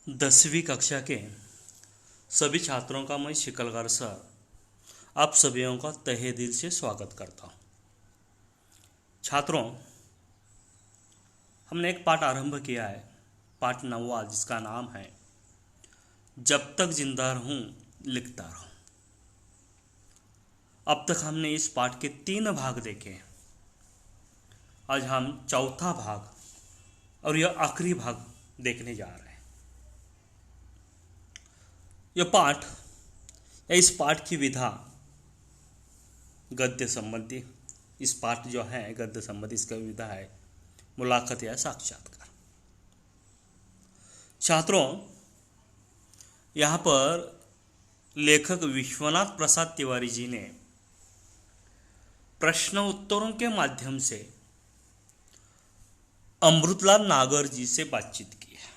10वीं कक्षा के सभी छात्रों का मैं शिकलगर सर आप सभी का तहे दिल से स्वागत करता हूँ। छात्रों, हमने एक पाठ आरंभ किया है, पाठ 9वां, जिसका नाम है जब तक जिंदा रहूं लिखता रहूं। अब तक हमने इस पाठ के 3 भाग देखे हैं। आज हम चौथा भाग और यह आखिरी भाग देखने जा रहे हैं। यह पाठ या इस पाठ की विधा गद्य संबंधी, इस पाठ जो है गद्य संबंधी, इसका विधा है मुलाकात या साक्षात्कार। छात्रों, यहाँ पर लेखक विश्वनाथ प्रसाद तिवारी जी ने प्रश्न उत्तरों के माध्यम से अमृतलाल नागर जी से बातचीत की है।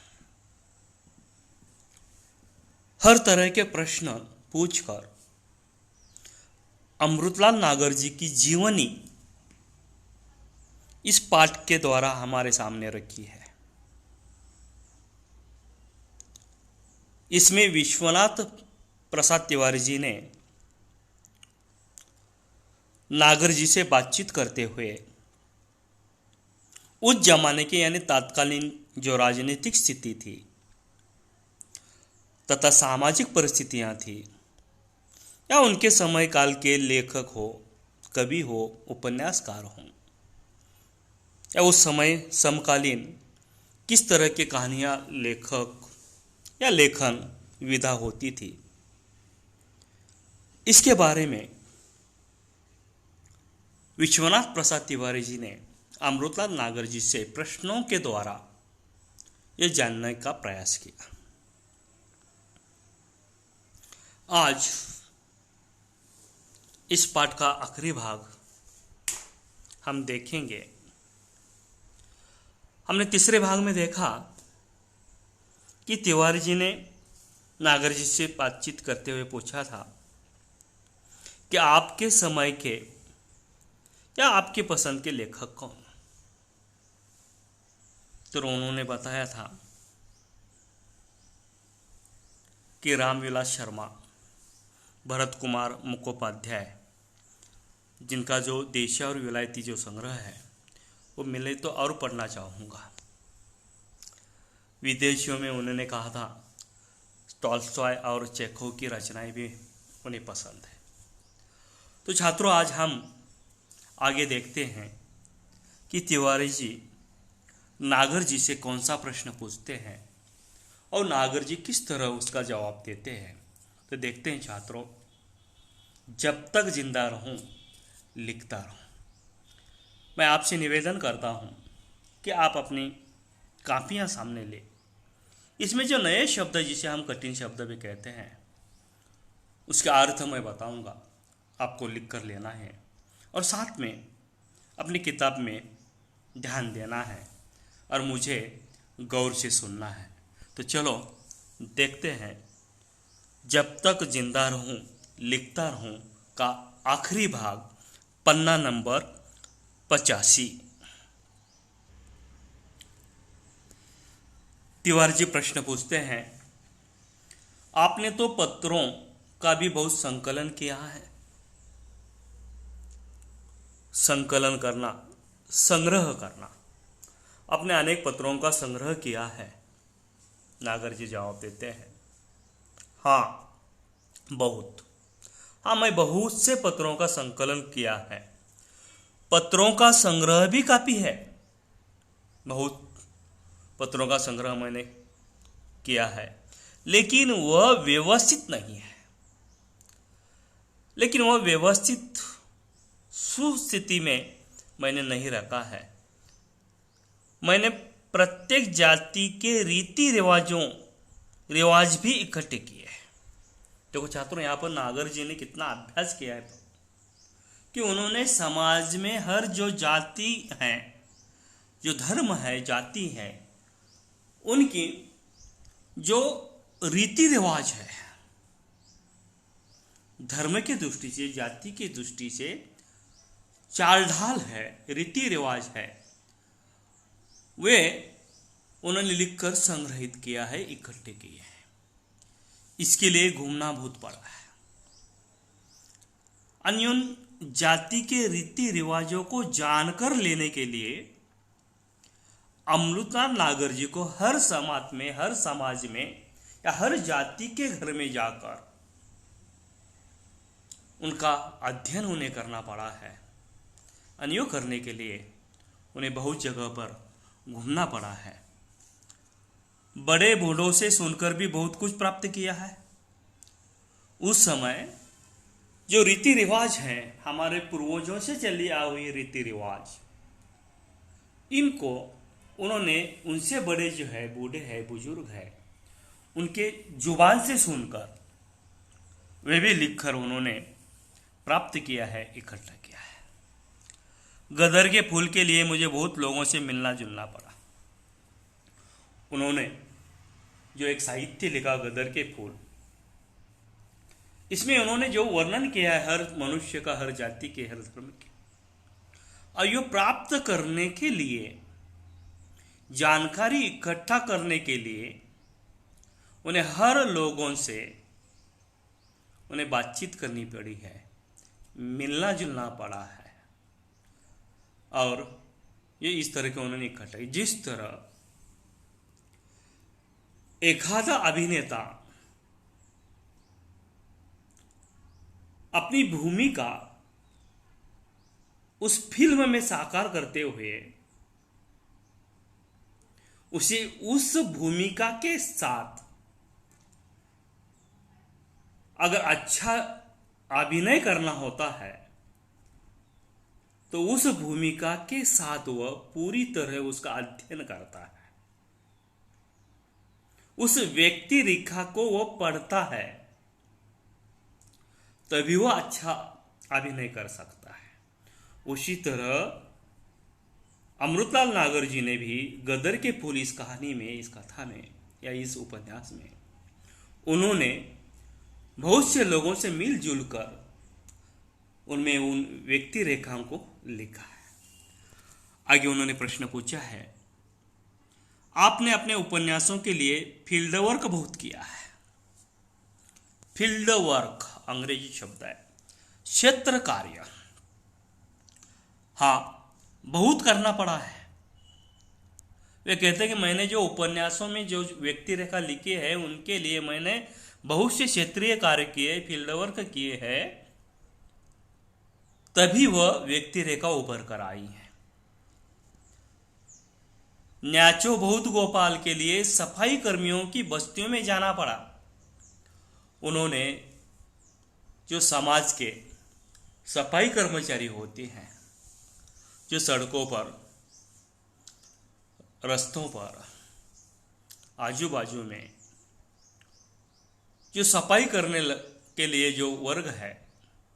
हर तरह के प्रश्न पूछकर अमृतलाल नागर जी की जीवनी इस पाठ के द्वारा हमारे सामने रखी है। इसमें विश्वनाथ प्रसाद तिवारी जी ने नागर जी से बातचीत करते हुए उस जमाने के यानी तात्कालीन जो राजनीतिक स्थिति थी तथा सामाजिक परिस्थितियां थी, या उनके समय काल के लेखक हो, कवि हो, उपन्यासकार हो, या उस समय समकालीन किस तरह की कहानियां लेखक या लेखन विधा होती थी, इसके बारे में विश्वनाथ प्रसाद तिवारी जी ने अमृतलाल नागर जी से प्रश्नों के द्वारा यह जानने का प्रयास किया। आज इस पाठ का आखिरी भाग हम देखेंगे। हमने तीसरे भाग में देखा कि तिवारी जी ने नागर जी से बातचीत करते हुए पूछा था कि आपके समय के या आपके पसंद के लेखक कौन। तो उन्होंने बताया था कि रामविलास शर्मा, भरत कुमार मुखोपाध्याय, जिनका जो देशी और विलायती जो संग्रह है वो मिले तो और पढ़ना चाहूँगा। विदेशियों में उन्होंने कहा था टॉल्स्टॉय और चेखोव की रचनाएं भी उन्हें पसंद है। तो छात्रों, आज हम आगे देखते हैं कि तिवारी जी नागर जी से कौन सा प्रश्न पूछते हैं और नागर जी किस तरह उसका जवाब देते हैं। तो देखते हैं छात्रों, जब तक जिंदा रहूं लिखता रहूं। मैं आपसे निवेदन करता हूं कि आप अपनी कापियां सामने ले। इसमें जो नए शब्द जिसे हम कठिन शब्द भी कहते हैं उसका अर्थ मैं बताऊंगा, आपको लिख कर लेना है और साथ में अपनी किताब में ध्यान देना है और मुझे गौर से सुनना है। तो चलो देखते हैं, जब तक जिंदा रहूं लिखता रहूं का आखिरी भाग, पन्ना नंबर 85। तिवारी जी प्रश्न पूछते हैं, आपने तो पत्रों का भी बहुत संकलन किया है। संकलन करना, संग्रह करना, अपने अनेक पत्रों का संग्रह किया है। नागर जी जवाब देते हैं, हाँ बहुत। हाँ, मैं बहुत से पत्रों का संकलन किया है। पत्रों का संग्रह भी काफी है। बहुत पत्रों का संग्रह मैंने किया है, लेकिन वह व्यवस्थित नहीं है। लेकिन वह व्यवस्थित सुस्थिति में मैंने नहीं रखा है। मैंने प्रत्येक जाति के रीति रिवाज भी इकट्ठे किए हैं। देखो छात्रों, यहाँ पर नागर जी ने कितना अभ्यास किया है कि उन्होंने समाज में हर जो जाति है, जो धर्म है, जाति है, उनकी जो रीति रिवाज है, धर्म की दृष्टि से, जाति की दृष्टि से चाल ढाल है, रीति रिवाज है, वे उन्होंने लिखकर संग्रहित किया है, इकट्ठे किए हैं। इसके लिए घूमना बहुत पड़ा है। अन्य जाति के रीति रिवाजों को जानकर लेने के लिए अमृतलाल नागर जी को हर समाज में या हर जाति के घर में जाकर उनका अध्ययन उन्हें करना पड़ा है। अन्यों करने के लिए उन्हें बहुत जगह पर घूमना पड़ा है। बड़े बूढ़ों से सुनकर भी बहुत कुछ प्राप्त किया है। उस समय जो रीति रिवाज हैं, हमारे पूर्वजों से चली आई हुई रीति रिवाज, इनको उन्होंने उनसे बड़े जो है, बूढ़े हैं, बुजुर्ग हैं, उनके जुबान से सुनकर वे भी लिखकर उन्होंने प्राप्त किया है, इकट्ठा किया है। गदर के फूल के लिए मुझे बहुत लोगों से मिलना जुलना पड़ा। उन्होंने जो एक साहित्य लिखा गदर के फूल, इसमें उन्होंने जो वर्णन किया है हर मनुष्य का, हर जाति के, हर धर्म के, और यो प्राप्त करने के लिए, जानकारी इकट्ठा करने के लिए उन्हें हर लोगों से उन्हें बातचीत करनी पड़ी है, मिलना जुलना पड़ा है। और ये इस तरह के उन्होंने इकट्ठा किया। जिस तरह एखादा अभिनेता अपनी भूमिका उस फिल्म में साकार करते हुए उसे उस भूमिका के साथ अगर अच्छा अभिनय करना होता है तो उस भूमिका के साथ वह पूरी तरह उसका अध्ययन करता है, उस व्यक्ति रेखा को वह पढ़ता है, तभी वह अच्छा अभिनय कर सकता है। उसी तरह अमृतलाल नागर जी ने भी गदर के फूल इस कहानी में, इस कथा में या इस उपन्यास में उन्होंने बहुत से लोगों से मिलजुल कर उनमें उन व्यक्ति रेखाओं को लिखा है। आगे उन्होंने प्रश्न पूछा है, आपने अपने उपन्यासों के लिए फील्ड वर्क बहुत किया है। फील्ड वर्क अंग्रेजी शब्द है, क्षेत्र कार्य। हाँ, बहुत करना पड़ा है। वे कहते हैं कि मैंने जो उपन्यासों में जो व्यक्ति रेखा लिखी है उनके लिए मैंने बहुत से क्षेत्रीय कार्य किए, फील्ड वर्क किए हैं, तभी वह व्यक्ति रेखा उभर कर आई है। न्याचो बहुत गोपाल के लिए सफाई कर्मियों की बस्तियों में जाना पड़ा। उन्होंने जो समाज के सफाई कर्मचारी होते हैं, जो सड़कों पर, रास्तों पर, आजू बाजू में जो सफाई करने के लिए जो वर्ग है,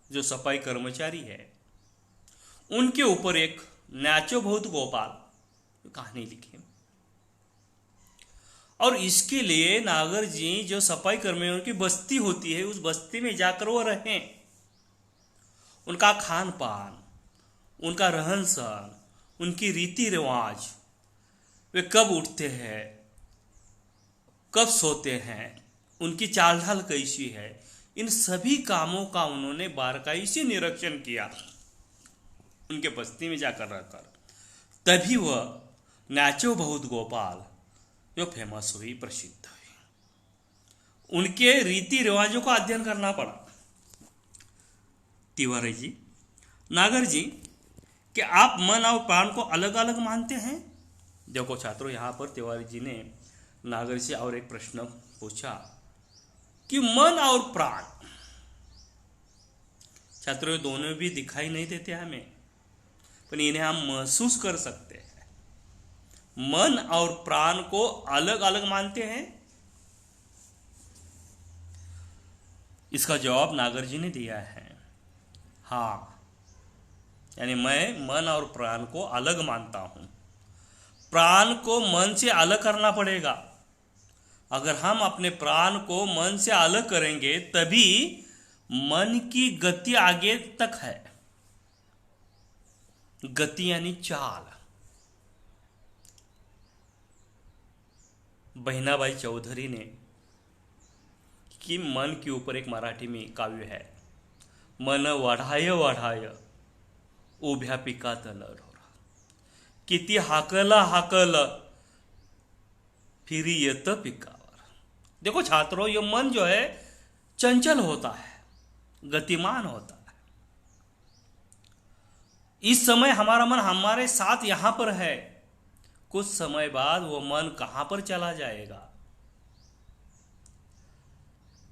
जो सफाई कर्मचारी है, उनके ऊपर एक नाचो बहुत गोपाल कहानी लिखी। और इसके लिए नागर जी जो सफाई कर्मियों की बस्ती होती है, उस बस्ती में जाकर वो रहें, उनका खान पान, उनका रहन सहन, उनकी रीति रिवाज, वे कब उठते हैं, कब सोते हैं, उनकी चाल ढाल कैसी है, इन सभी कामों का उन्होंने बारीकी से निरीक्षण किया उनके बस्ती में जाकर रहकर। तभी वह नाचो बहुत गोपाल जो फेमस हुई, प्रसिद्ध हुई। उनके रीति रिवाजों का अध्ययन करना पड़ा। तिवारी जी, नागर जी, कि आप मन और प्राण को अलग अलग मानते हैं? देखो छात्रों, यहाँ पर तिवारी जी ने नागर से और एक प्रश्न पूछा कि मन और प्राण, छात्रों दोनों भी दिखाई नहीं देते हमें, पर इन्हें हम महसूस कर सकते हैं। मन और प्राण को अलग अलग मानते हैं? इसका जवाब नागर जी ने दिया है, हाँ। यानी मैं मन और प्राण को अलग मानता हूं। प्राण को मन से अलग करना पड़ेगा। अगर हम अपने प्राण को मन से अलग करेंगे तभी मन की गति आगे तक है। गति यानी चाल। बहिनाबाई चौधरी ने कि मन के ऊपर एक मराठी में काव्य है, मन वाढाय वाढाय उभ्या पिकात न ढोरा, किती हाकला हाकल फिर येत पिकावर। देखो छात्रों, ये मन जो है चंचल होता है, गतिमान होता है। इस समय हमारा मन हमारे साथ यहां पर है, कुछ समय बाद वो मन कहां पर चला जाएगा।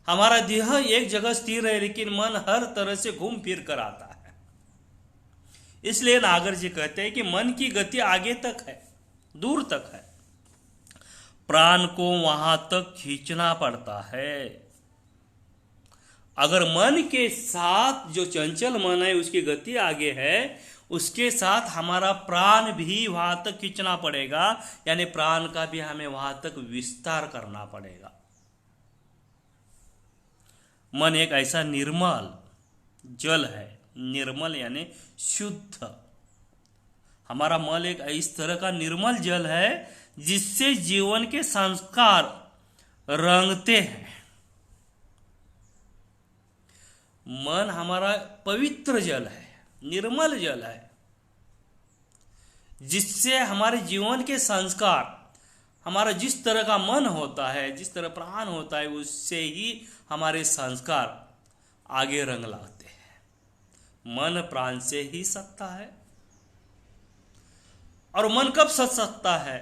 हमारा देह एक जगह स्थिर है, लेकिन मन हर तरह से घूम फिर कर आता है। इसलिए नागर जी कहते हैं कि मन की गति आगे तक है, दूर तक है, प्राण को वहां तक खींचना पड़ता है। अगर मन के साथ जो चंचल मन है उसकी गति आगे है, उसके साथ हमारा प्राण भी वहां तक खींचना पड़ेगा, यानी प्राण का भी हमें वहां तक विस्तार करना पड़ेगा। मन एक ऐसा निर्मल जल है, निर्मल यानी शुद्ध। हमारा मन एक इस तरह का निर्मल जल है जिससे जीवन के संस्कार रंगते हैं। मन हमारा पवित्र जल है, निर्मल जल है, जिससे हमारे जीवन के संस्कार, हमारा जिस तरह का मन होता है, जिस तरह प्राण होता है, उससे ही हमारे संस्कार आगे रंग लाते हैं। मन प्राण से ही सत्ता है, और मन कब सच सकता है?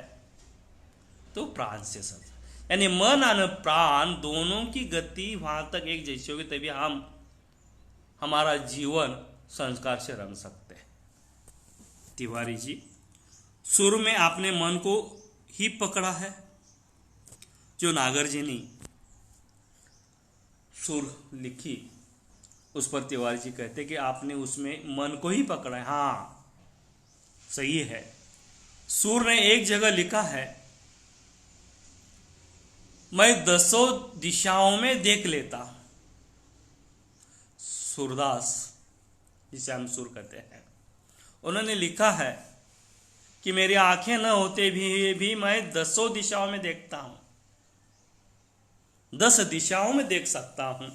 तो प्राण से सच, यानी मन और प्राण दोनों की गति वहां तक एक जैसी होगी, तभी हम हमारा जीवन संस्कार से रंग सकते हैं। तिवारी जी, शुरू में आपने मन को ही पकड़ा है। जो नागर जी ने सुर लिखी उस पर तिवारी जी कहते कि आपने उसमें मन को ही पकड़ा है। हाँ, सही है। सूर ने एक जगह लिखा है, मैं 10 दिशाओं में देख लेता हूं। सूरदास, जिसे हम सुर कहते हैं, उन्होंने लिखा है कि मेरी आंखें न होते भी मैं 10 दिशाओं में देखता हूं, 10 दिशाओं में देख सकता हूं।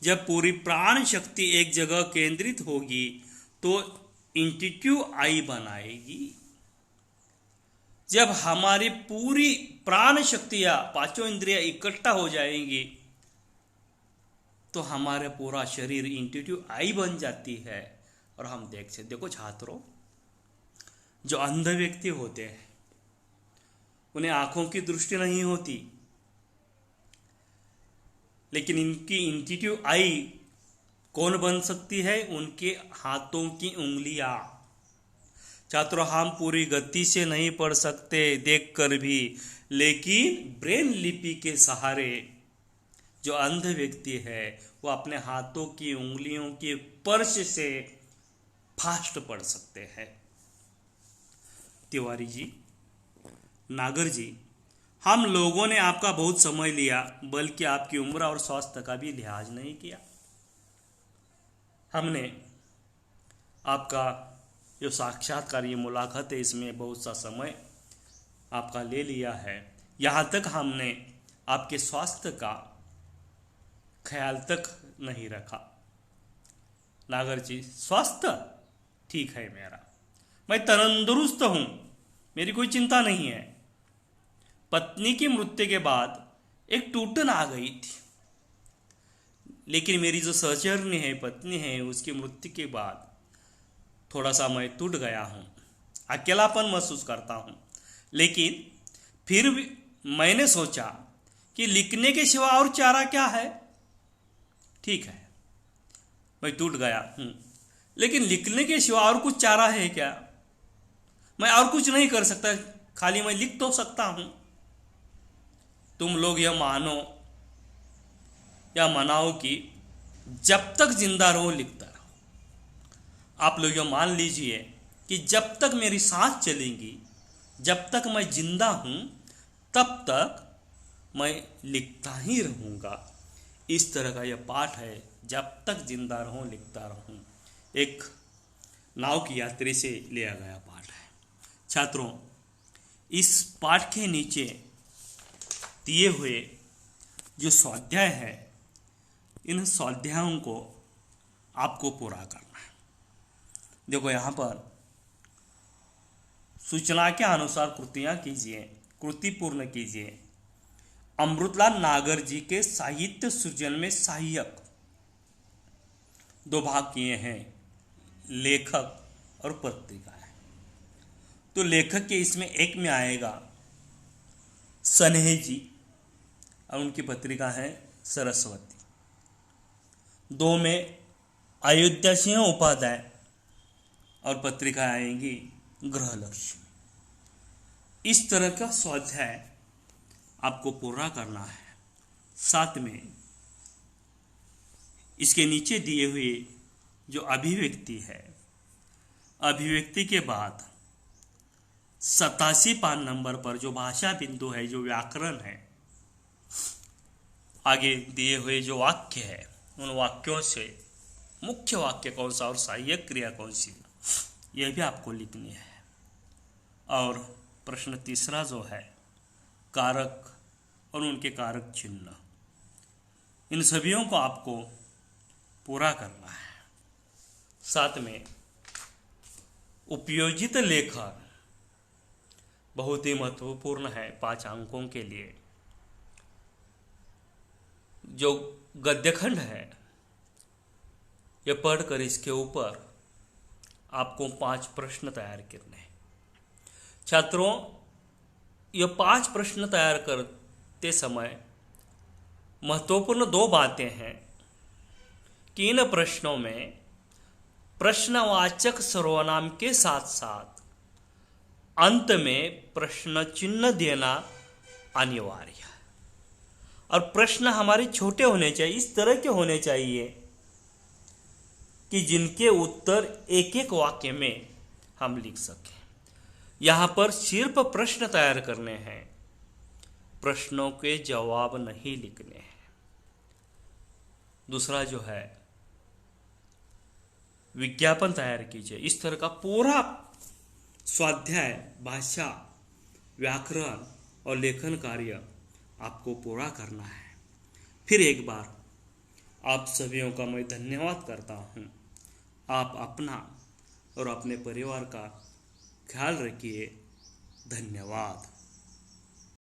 जब पूरी प्राण शक्ति एक जगह केंद्रित होगी तो इंट्यूटिव आई बनाएगी। जब हमारी पूरी प्राण शक्तियां, पांचों इंद्रियां इकट्ठा हो जाएंगी तो हमारे पूरा शरीर इंट्यूटिव आई बन जाती है और हम देख सकते। देखो छात्रों, जो अंध व्यक्ति होते हैं उन्हें आंखों की दृष्टि नहीं होती, लेकिन इनकी इंट्यूटिव आई कौन बन सकती है? उनके हाथों की उंगलियां। छात्रों, हम पूरी गति से नहीं पढ़ सकते देखकर भी, लेकिन ब्रेन लिपि के सहारे जो अंध व्यक्ति है वो अपने हाथों की उंगलियों के स्पर्श से फास्ट पढ़ सकते हैं। तिवारी जी, नागर जी, हम लोगों ने आपका बहुत समय लिया, बल्कि आपकी उम्र और स्वास्थ्य का भी लिहाज नहीं किया। हमने आपका जो साक्षात्कार, ये मुलाकात है, इसमें बहुत सा समय आपका ले लिया है। यहाँ तक हमने आपके स्वास्थ्य का ख्याल तक नहीं रखा। नागर जी, स्वास्थ्य ठीक है मेरा, मैं तंदुरुस्त हूं, मेरी कोई चिंता नहीं है। पत्नी की मृत्यु के बाद एक टूटन आ गई थी, लेकिन मेरी जो सहचर्य है, पत्नी है, उसकी मृत्यु के बाद थोड़ा सा मैं टूट गया हूं, अकेलापन महसूस करता हूं। लेकिन फिर भी मैंने सोचा कि लिखने के सिवा और चारा क्या है। ठीक है, मैं टूट गया हूं, लेकिन लिखने के सिवा और कुछ चारा है क्या? मैं और कुछ नहीं कर सकता, खाली मैं लिख तो सकता हूं। तुम लोग यह मानो या मनाओ कि जब तक जिंदा रहो लिखता रहो। आप लोग यह मान लीजिए कि जब तक मेरी सांस चलेगी, जब तक मैं जिंदा हूं, तब तक मैं लिखता ही रहूंगा। इस तरह का यह पाठ है, जब तक जिंदा रहूं लिखता रहूं। एक नाव की यात्री से लिया गया पाठ है। छात्रों, इस पाठ के नीचे दिए हुए जो स्वाध्याय है, इन स्वाध्यायों को आपको पूरा करना है। देखो यहाँ पर सूचना के अनुसार कृतियाँ कीजिए, कृति पूर्ण कीजिए। अमृतलाल नागर जी के साहित्य सृजन में सहायक 2 भाग किए हैं, लेखक और पत्रिका है। तो लेखक के इसमें एक में आएगा सनेह जी और उनकी पत्रिका है सरस्वती। 2 में अयोध्या सिंह उपाध्याय और पत्रिका आएंगी गृहलक्ष्मी। इस तरह का स्वाध्याय आपको पूरा करना है। साथ में इसके नीचे दिए हुए जो अभिव्यक्ति है, अभिव्यक्ति के बाद 87 पान नंबर पर जो भाषा बिंदु है, जो व्याकरण है, आगे दिए हुए जो वाक्य है, उन वाक्यों से मुख्य वाक्य कौन सा और सहायक क्रिया कौन सी, यह भी आपको लिखनी है। और प्रश्न तीसरा जो है कारक और उनके कारक चिन्ह, इन सभीयों को आपको पूरा करना है। साथ में उपयोजित लेखन बहुत ही महत्वपूर्ण है 5 अंकों के लिए। जो गद्यखंड है, यह पढ़कर इसके ऊपर आपको 5 प्रश्न तैयार करने हैं। छात्रों, यह 5 प्रश्न तैयार करते समय महत्वपूर्ण 2 बातें हैं कि इन प्रश्नों में प्रश्नवाचक सर्वनाम के साथ साथ अंत में प्रश्न चिन्ह देना अनिवार्य है। और प्रश्न हमारे छोटे होने चाहिए, इस तरह के होने चाहिए कि जिनके उत्तर एक एक वाक्य में हम लिख सकें। यहाँ पर सिर्फ प्रश्न तैयार करने हैं, प्रश्नों के जवाब नहीं लिखने हैं। दूसरा जो है विज्ञापन तैयार कीजिए। इस तरह का पूरा स्वाध्याय भाषा, व्याकरण और लेखन कार्य आपको पूरा करना है। फिर एक बार आप सभीयों का मैं धन्यवाद करता हूँ। आप अपना और अपने परिवार का ख्याल रखिए। धन्यवाद।